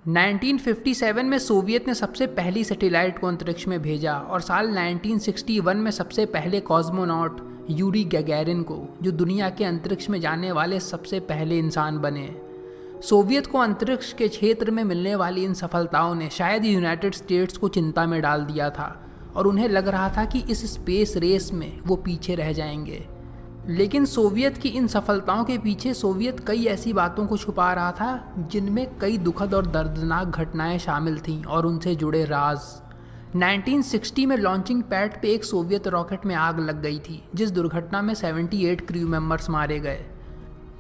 1957 में सोवियत ने सबसे पहली सैटेलाइट को अंतरिक्ष में भेजा और साल 1961 में सबसे पहले कॉस्मोनॉट यूरी गैगैरिन को, जो दुनिया के अंतरिक्ष में जाने वाले सबसे पहले इंसान बने। सोवियत को अंतरिक्ष के क्षेत्र में मिलने वाली इन सफलताओं ने शायद यूनाइटेड स्टेट्स को चिंता में डाल दिया था और उन्हें लग रहा था कि इस स्पेस रेस में वो पीछे रह जाएंगे। लेकिन सोवियत की इन सफलताओं के पीछे सोवियत कई ऐसी बातों को छुपा रहा था जिनमें कई दुखद और दर्दनाक घटनाएं शामिल थीं और उनसे जुड़े राज। 1960 में लॉन्चिंग पैड पे एक सोवियत रॉकेट में आग लग गई थी, जिस दुर्घटना में 78 क्रू मेंबर्स मारे गए।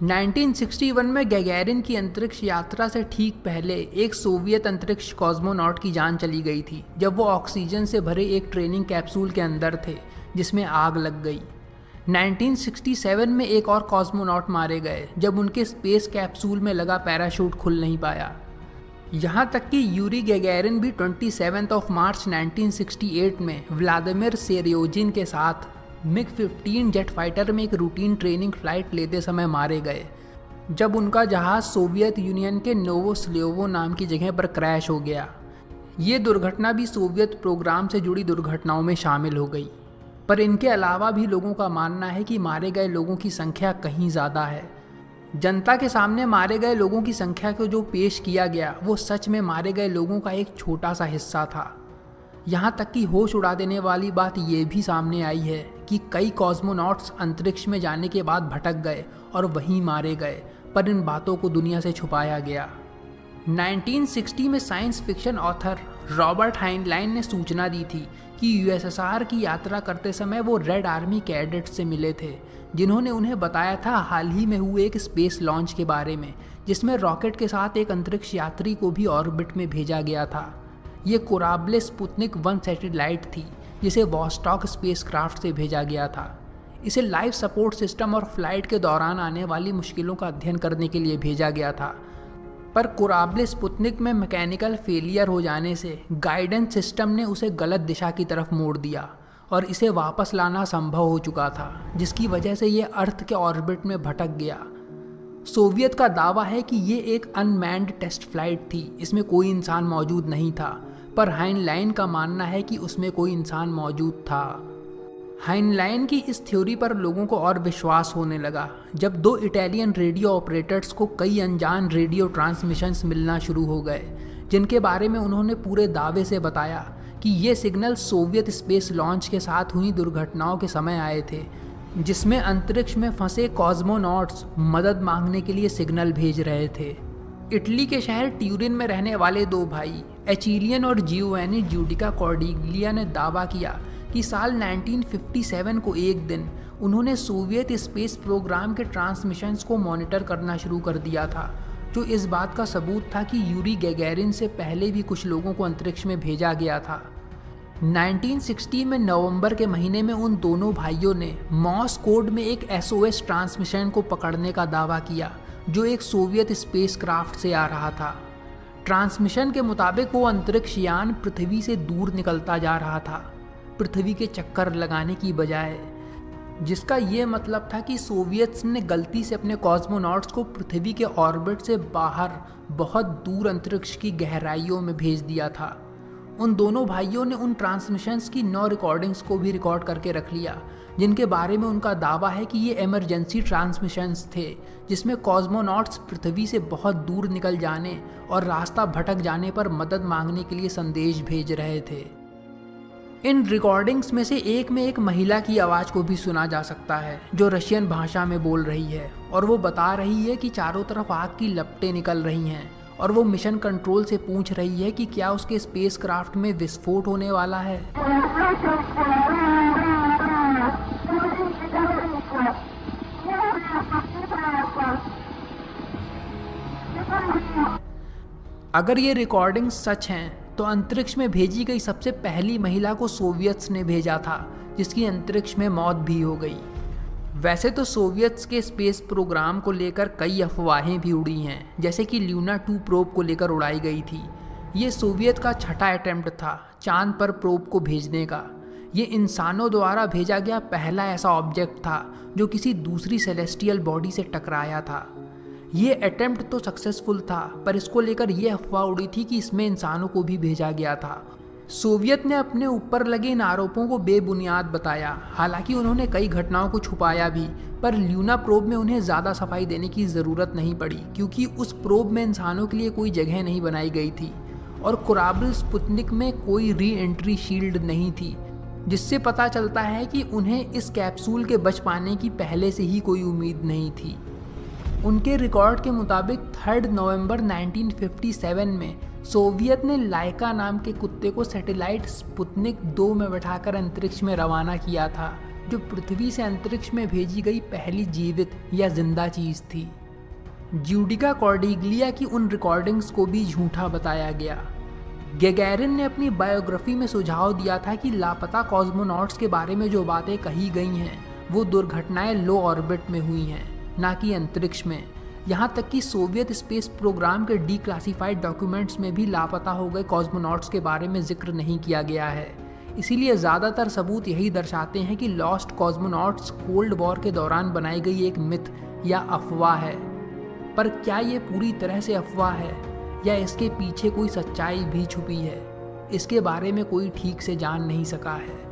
1961 में गैगैरिन की अंतरिक्ष यात्रा से ठीक पहले एक सोवियत अंतरिक्ष कॉस्मोनॉट की जान चली गई थी जब वो ऑक्सीजन से भरे एक ट्रेनिंग कैप्सूल के अंदर थे जिसमें आग लग गई। 1967 में एक और कॉस्मोनॉट मारे गए जब उनके स्पेस कैप्सूल में लगा पैराशूट खुल नहीं पाया। यहाँ तक कि यूरी गैगैरिन भी 27 मार्च 1968 में व्लादिमीर सेरियोजिन के साथ मिग-15 जेट फाइटर में एक रूटीन ट्रेनिंग फ्लाइट लेते समय मारे गए जब उनका जहाज सोवियत यूनियन के नोवोस्लेवो नाम की जगह पर क्रैश हो गया। ये दुर्घटना भी सोवियत प्रोग्राम से जुड़ी दुर्घटनाओं में शामिल हो गई, पर इनके अलावा भी लोगों का मानना है कि मारे गए लोगों की संख्या कहीं ज़्यादा है। जनता के सामने मारे गए लोगों की संख्या को जो पेश किया गया वो सच में मारे गए लोगों का एक छोटा सा हिस्सा था। यहाँ तक कि होश उड़ा देने वाली बात ये भी सामने आई है कि कई कॉस्मोनॉट्स अंतरिक्ष में जाने के बाद भटक गए और वहीं मारे गए, पर इन बातों को दुनिया से छुपाया गया। 1960 में साइंस फिक्शन ऑथर रॉबर्ट हाइनलाइन ने सूचना दी थी कि यूएसएसआर की यात्रा करते समय वो रेड आर्मी कैडेट्स से मिले थे जिन्होंने उन्हें बताया था हाल ही में हुए एक स्पेस लॉन्च के बारे में जिसमें रॉकेट के साथ एक अंतरिक्ष यात्री को भी ऑर्बिट में भेजा गया था। ये कोराब्ले स्पुतनिक 1 सैटेलाइट थी जिसे वॉस्टॉक स्पेसक्राफ्ट से भेजा गया था। इसे लाइफ सपोर्ट सिस्टम और फ्लाइट के दौरान आने वाली मुश्किलों का अध्ययन करने के लिए भेजा गया था, पर कोराब्ले स्पुतनिक में मैकेनिकल फेलियर हो जाने से गाइडेंस सिस्टम ने उसे गलत दिशा की तरफ मोड़ दिया और इसे वापस लाना संभव हो चुका था, जिसकी वजह से ये अर्थ के ऑर्बिट में भटक गया। सोवियत का दावा है कि ये एक अनमैन्ड टेस्ट फ्लाइट थी, इसमें कोई इंसान मौजूद नहीं था, पर हाइनलाइन का मानना है कि उसमें कोई इंसान मौजूद था। हाइनलाइन की इस थ्योरी पर लोगों को और विश्वास होने लगा जब 2 इटालियन रेडियो ऑपरेटर्स को कई अनजान रेडियो ट्रांसमिशंस मिलना शुरू हो गए, जिनके बारे में उन्होंने पूरे दावे से बताया कि ये सिग्नल सोवियत स्पेस लॉन्च के साथ हुई दुर्घटनाओं के समय आए थे, जिसमें अंतरिक्ष में फंसे कॉस्मोनॉट्स मदद मांगने के लिए सिग्नल भेज रहे थे। इटली के शहर ट्यूरिन में रहने वाले 2 भाई एचिलियन और जियोवानी जूडिका कॉर्डिग्लिया ने दावा किया कि साल 1957 को एक दिन उन्होंने सोवियत स्पेस प्रोग्राम के ट्रांसमिशंस को मॉनिटर करना शुरू कर दिया था, जो इस बात का सबूत था कि यूरी गैगैरिन से पहले भी कुछ लोगों को अंतरिक्ष में भेजा गया था। 1960 में नवंबर के महीने में उन दोनों भाइयों ने मॉर्स कोड में एक SOS ट्रांसमिशन को पकड़ने का दावा किया जो एक सोवियत स्पेसक्राफ्ट से आ रहा था। ट्रांसमिशन के मुताबिक वो अंतरिक्ष यान पृथ्वी से दूर निकलता जा रहा था, पृथ्वी के चक्कर लगाने की बजाय, जिसका ये मतलब था कि सोवियत्स ने गलती से अपने कॉस्मोनॉट्स को पृथ्वी के ऑर्बिट से बाहर बहुत दूर अंतरिक्ष की गहराइयों में भेज दिया था। उन दोनों भाइयों ने उन ट्रांसमिशंस की 9 रिकॉर्डिंग्स को भी रिकॉर्ड करके रख लिया, जिनके बारे में उनका दावा है कि ये इमरजेंसी ट्रांसमिशंस थे जिसमें कॉस्मोनॉट्स पृथ्वी से बहुत दूर निकल जाने और रास्ता भटक जाने पर मदद मांगने के लिए संदेश भेज रहे थे। इन रिकॉर्डिंग्स में से एक में एक महिला की आवाज़ को भी सुना जा सकता है जो रशियन भाषा में बोल रही है और वो बता रही है कि चारों तरफ आग की लपटें निकल रही हैं और वो मिशन कंट्रोल से पूछ रही है कि क्या उसके स्पेसक्राफ्ट में विस्फोट होने वाला है। अगर ये रिकॉर्डिंग सच हैं तो अंतरिक्ष में भेजी गई सबसे पहली महिला को सोवियत्स ने भेजा था, जिसकी अंतरिक्ष में मौत भी हो गई। वैसे तो सोवियत्स के स्पेस प्रोग्राम को लेकर कई अफवाहें भी उड़ी हैं, जैसे कि ल्यूना 2 प्रोब को लेकर उड़ाई गई थी। ये सोवियत का छठा अटेम्प्ट था चांद पर प्रोब को भेजने का। ये इंसानों द्वारा भेजा गया पहला ऐसा ऑब्जेक्ट था जो किसी दूसरी सेलेस्टियल बॉडी से टकराया था। ये अटेम्प्ट तो सक्सेसफुल था, पर इसको लेकर यह अफवाह उड़ी थी कि इसमें इंसानों को भी भेजा गया था। सोवियत ने अपने ऊपर लगे इन आरोपों को बेबुनियाद बताया। हालांकि उन्होंने कई घटनाओं को छुपाया भी, पर ल्यूना प्रोब में उन्हें ज़्यादा सफाई देने की ज़रूरत नहीं पड़ी, क्योंकि उस प्रोब में इंसानों के लिए कोई जगह नहीं बनाई गई थी और कोराबल स्पुतनिक में कोई री एंट्री शील्ड नहीं थी, जिससे पता चलता है कि उन्हें इस कैप्सूल के बच पाने की पहले से ही कोई उम्मीद नहीं थी। उनके रिकॉर्ड के मुताबिक 3 नवंबर 1957 में सोवियत ने लाइका नाम के कुत्ते को सैटेलाइट स्पुतनिक 2 में बैठाकर अंतरिक्ष में रवाना किया था, जो पृथ्वी से अंतरिक्ष में भेजी गई पहली जीवित या जिंदा चीज़ थी। ज्यूडिका कॉर्डिग्लिया की उन रिकॉर्डिंग्स को भी झूठा बताया गया। गैगारिन ने अपनी बायोग्राफी में सुझाव दिया था कि लापता कॉस्मोनॉट्स के बारे में जो बातें कही गई हैं वो दुर्घटनाएं लो ऑर्बिट में हुई हैं, ना कि अंतरिक्ष में। यहाँ तक कि सोवियत स्पेस प्रोग्राम के डीक्लासिफाइड डॉक्यूमेंट्स में भी लापता हो गए कॉस्मोनॉट्स के बारे में जिक्र नहीं किया गया है। इसीलिए ज़्यादातर सबूत यही दर्शाते हैं कि लॉस्ट कॉस्मोनॉट्स कोल्ड वॉर के दौरान बनाई गई एक मिथ या अफवाह है। पर क्या ये पूरी तरह से अफवाह है या इसके पीछे कोई सच्चाई भी छुपी है, इसके बारे में कोई ठीक से जान नहीं सका है।